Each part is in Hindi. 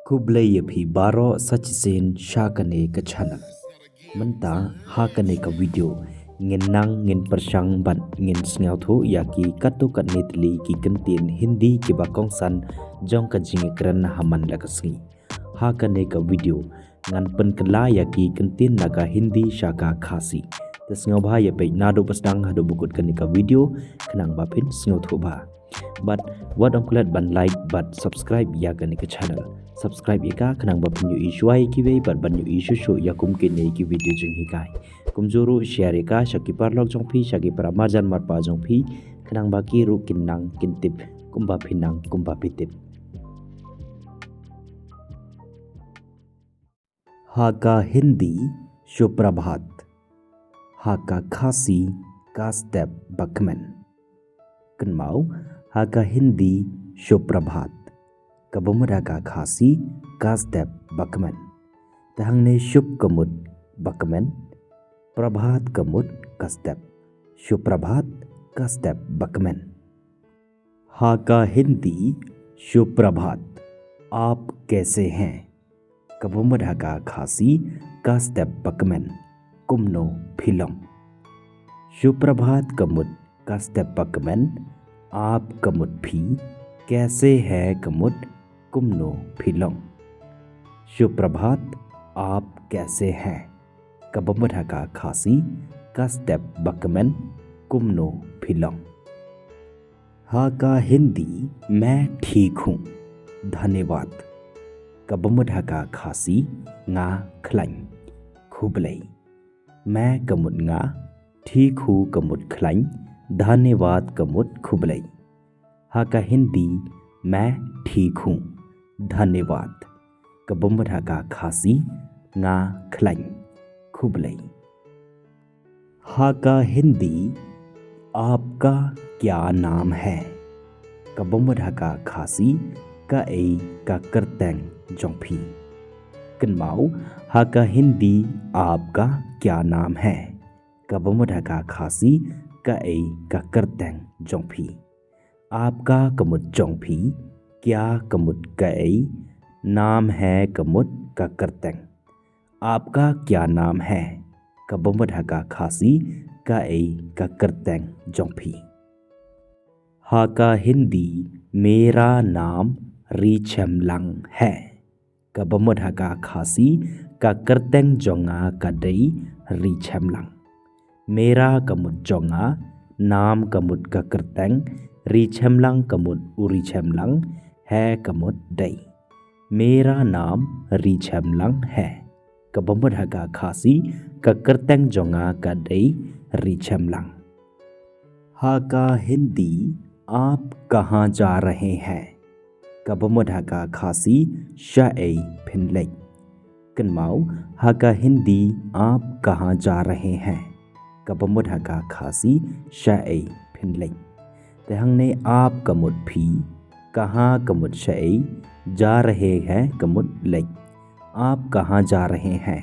Kublai yapi baro sachisin shakane ka channel. Menta hakane ka video ngin nang ngin persang ban ngin sngaw tho yaki katu kat netli ki kentin hindi ki bakong san jong ka jingi kran haman lakasngi. Hakane ka video ngan pen kala yaki kentin naga hindi shaka khasi. Tesngaw ba yapi nado pasdang hado bukut kanika video kenang bapin sngaw tho ba. But what on kulat ban like but subscribe ya kanika channel. Subscribe ika kenang ba penyu ishuai kiwe but ban yu isu show ya kumkin ne ki video jeng hikai kumjuru share ika shaki parlok jongpi shaki para marjan marpa jongpi kenang ba ki ru kinang kintip kumba pinang kumba pitip Haka Hindi Shuprabhat Haka Khasi ka step bakman Kenmau Haka Hindi Shuprabhat Kabumada ka khasi ka step bakman Tahangne shub kamut bakman Prabhat kamut ka step Shuprabhat ka step bakman Haka Hindi Shuprabhat आप कैसे हैं Kabumada ka khasi ka step bakman Kumno philam Shuprabhat kamut का step bakman आप kamut phi कैसे है कमुट कुमनो फिलम सुप्रभात आप कैसे हैं कबमरा का खासी का स्टेप बकमन कुमनो फिलम हा का हिंदी मैं ठीक हूँ धन्यवाद कबमरा का खासी nga खलाइन खुबलई मैं कमुट nga ठीक हूँ कमुट खलाइन धन्यवाद कमुट खुबलई हा का हिंदी मैं ठीक हूँ धन्यवाद कबुमरा का खासी nga खलाइन खुबलई हा का हिंदी आपका क्या नाम है कबुमरा का खासी का ए का करतेंग जोंफी कन्माऊ हा का हिंदी आपका क्या नाम है कबुमरा का खासी का ए का करतेंग जोंफी आपका कमुट जोंफी क्या कमुट कई नाम है कमुट का करतेंग आपका क्या नाम है कबुमरा का खासी का ए का करतेंग जोंफी हा का हिंदी मेरा नाम रीछमलंग है कबुमरा का खासी का करतेंग जोंगा का दई रीछमलंग मेरा कमुट जोंगा नाम कमुट का करतेंग रीछमलंग कमुट उरीछमलंग है कमुट दई मेरा नाम रीछमलंग है कबुमरा का खासी का करतेंग जोंगा का दई रीछमलंग हा का हिंदी आप कहाँ जा रहे हैं कबुमरा का खासी शाए फिनलई कन्माऊ हा का हिंदी आप कहाँ जा रहे हैं कबुमरा का खासी शाए फिनलई तहंगने आप कमुट भी कहाँ कमुट शई जा रहे हैं कमुट लई आप कहाँ जा रहे हैं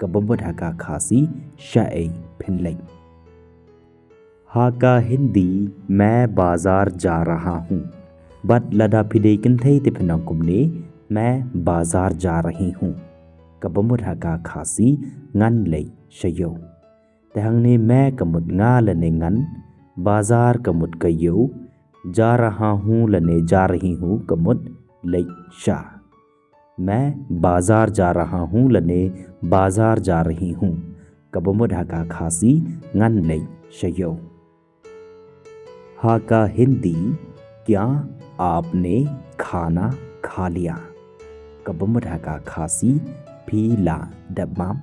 कबुमरा का खासी शई फिनलई हा का हिंदी मैं बाजार जा रहा हूँ बट लदा फिदे किन्थे तिफना कुमने मैं बाजार जा रही हूँ कबुमरा का खासी ngन लई शयो तहंगने मैं कमुट nga लने ngन बाजार कमुट कयो जा रहा हूँ लने जा रही हूँ कमुट लई शा मैं बाजार जा रहा हूँ लने बाजार जा रही हूँ कबुमरा का खासी ngन लई शयो हा का हिंदी क्या आपने खाना खा लिया कबुमरा का खासी पीला डब्बाम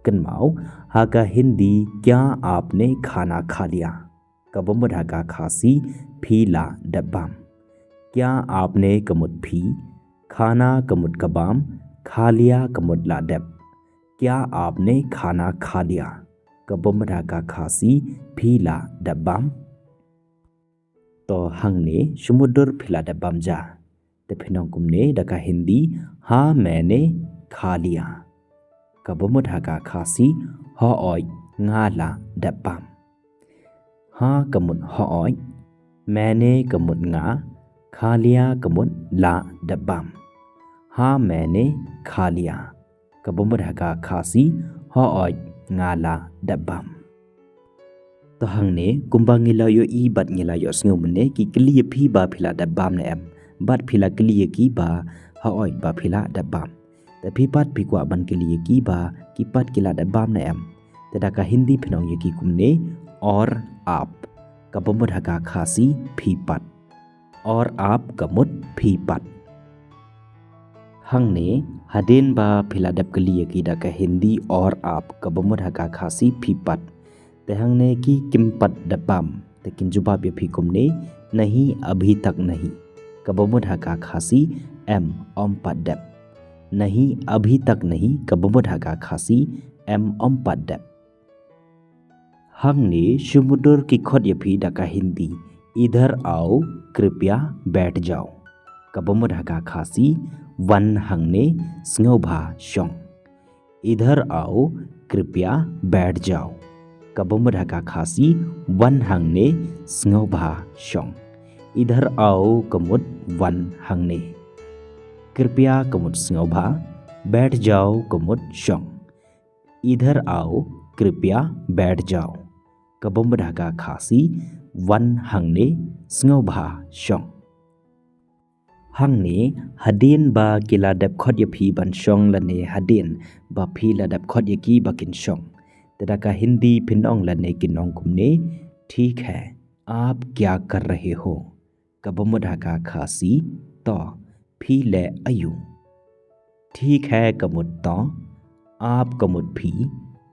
कन्माऊ हा का हिंदी क्या आपने खाना खा लिया कबुमरा का खासी फीला डब्बाम क्या आपने कमुट फी खाना कमुट कबाम खा लिया कमुट ला डब क्या आपने खाना खा लिया कबुमरा का खासी फीला डब्बाम तो हंगने समुद्र फीला डब्बाम जा ते फिनोंकुमने डका हिंदी हाँ मैंने खा लिया कबुमरा का खासी हो ओय ngala डब्बाम हाँ कमुट होय मैंने कमुट nga खा लिया कमुट ला डब्बाम हाँ मैंने खा लिया kabumurhaga khasi hooj ngala dabbam to hangne kumbang ngilayo I bat ngilayo snumne ki kliye phi ba phila dabbam ne em bat phila kliye ki ba hooj ba phila dabbam te phi pat phi kwa ban kliye ki ba ki pat kila dabbam ne em te daka hindi phnong ye ki kumne और आप kabumurhaga khasi phi pat और आप kamut phi pat हंगने हदेन बा फिलादब कलिए की डका हिंदी और आप कबमुर हका खासी फीपत ते हंगने की किमपत डब्बाम ते किन जुबाब ये फीकुमने नहीं अभी तक नहीं कबमुर हका खासी एम ओम पद्दब नहीं अभी तक नहीं कबमुर हका खासी एम ओम पद्दब हंगने समुद्र की खोद ये फी डका हिंदी इधर आओ कृपया बैठ जाओ कबमुर हका खासी वन हंगने स्नोभा शोंग इधर आओ कृपया बैठ जाओ कबमुर हका खासी वन हंगने स्नोभा शोंग इधर आओ कमुद वन हंगने कृपया कमुद स्नोभा बैठ जाओ कमुद शोंग इधर आओ कृपया बैठ जाओ कबमुर हका खासी वन हंगने स्नोभा शोंग हंगने हदेन बा किला दब खोद ये फी बन शोंग लने हदेन बा फी ला दब खोद ये की बकिन शोंग तेरा का हिंदी फिनोंग लने किनोंग कुमने ठीक है आप क्या कर रहे हो कबमुदा का खासी तो फी ले अयू ठीक है कमुद तो आप कमुद फी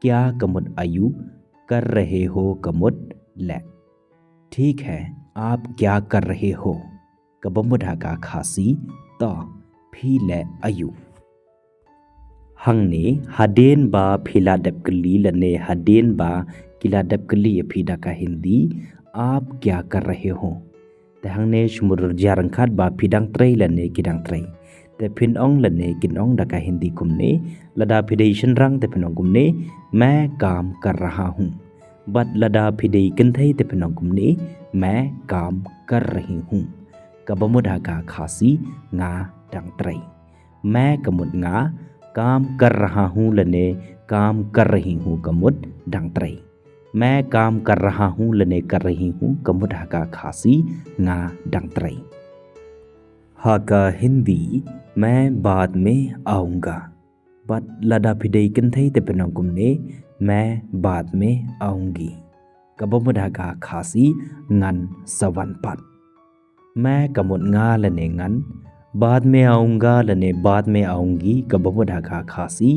क्या कमुद अयू कर रहे हो कमुद ले ठीक है आप क्या कर रहे हो कबमुदा का खासी तो फी ले अयू हंगने हदेन बा फिला दबकली लने हदेन बा किला दबकली ये फीदा का हिंदी आप क्या कर रहे हो ते हंगने समुद्र जारंखात बा फिदांग ट्रई लने किदांग ट्रई ते फिनोंग लने किनोंग दका हिंदी कुमने लदा फिडेशन रंग ते फिनोंग कुमने मैं काम कर रहा हूँ बट लदा फिडे कंथई ते फिनोंग कुमने मैं काम कर रही हूँ कबमुदा का खासी nga dang ट्रई मैं कमुद nga काम कर रहा हूँ लने काम कर रही हूँ कमुद डंग ट्रई मैं काम कर रहा हूँ लने कर रही हूँ कमुद हका खासी nga डंग ट्रई हका हिंदी मैं बाद में आऊँगा बट लदा फिडे कंथई ते पेनोंगुम ने मैं बाद में आऊँगी कबमुद हका खासी ngन सवन पत मैं कमुद nga लने ngन बाद में आऊँगा लने बाद में आऊँगी कबमुदा का खासी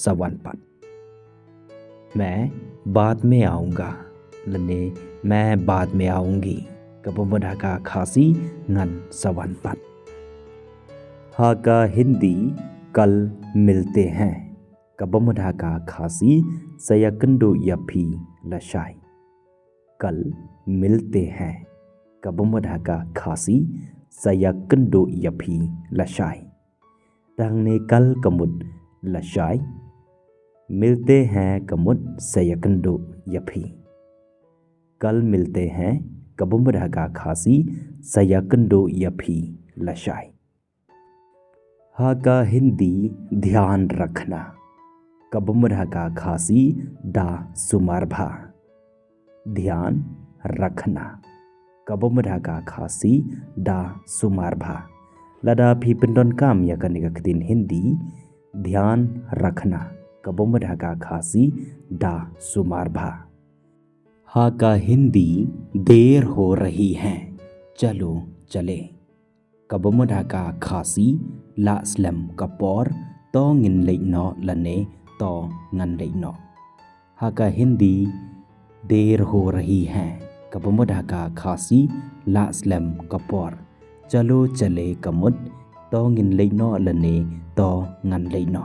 सवन पत मैं बाद में आऊँगा लने मैं बाद में आऊँगी कबमुदा का खासी ngन सवन पत हा का हिंदी कल मिलते हैं कबमुदा का खासी सयकंडो यफी लशाई कल मिलते हैं कबमुदा का खासी सयकंडो यफी लशाई तंगने कल कमुद लशाई मिलते हैं कमुद सयकंडो यफी कल मिलते हैं कबमुदा का खासी सयकंडो यफी लशाई हा का हिंदी ध्यान रखना कबमुदा का खासी डा सुमारभा ध्यान रखना कबमुदा का खासी डा सुमारभा लदा फी पिंडोन काम या करने का दिन हिंदी ध्यान रखना कबमुदा का खासी डा सुमारभा हा का हिंदी देर हो रही है चलो चले कबमुदा का खासी लास्लम कपोर तो गिन लेनो लने तो ngन लेनो हा का हिंदी देर हो रही है कबमुदा का खासी लास्लम कपोर चलो चले कमुद तो गिन लेनो लने तो ngन लेनो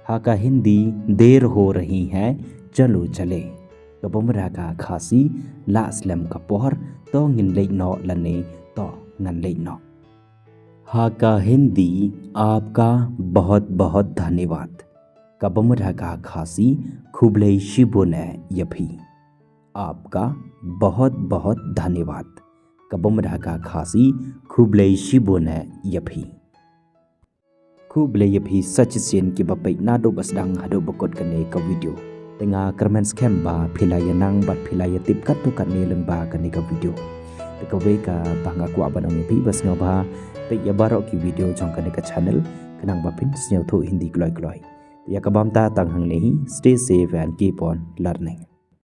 हा का हिंदी देर हो रही है चलो चले कबमुदा का खासी लास्लम कपोर तो गिन लेनो लने तो ngन लेनो हा का हिंदी आपका बहुत बहुत धन्यवाद कबमुदा का खासी खुबले शिबोने यफी आपका बहुत बहुत धन्यवाद कबमुदा का खासी खुबले शिबोने यफी khu blay bhi such sin ki bapai na do basdang hado bokot kane ka video tenga kermen scam ba philaya nang bat philaya tip kat to kane leng ba kane ka video ka we ka banga ku abanong bhi bas nga ba pe ya barok ki video jong kane ka channel kanang ba pin snyo tho hindi kloi kloi ya ka bam ta tang hang nei stay safe and keep on learning.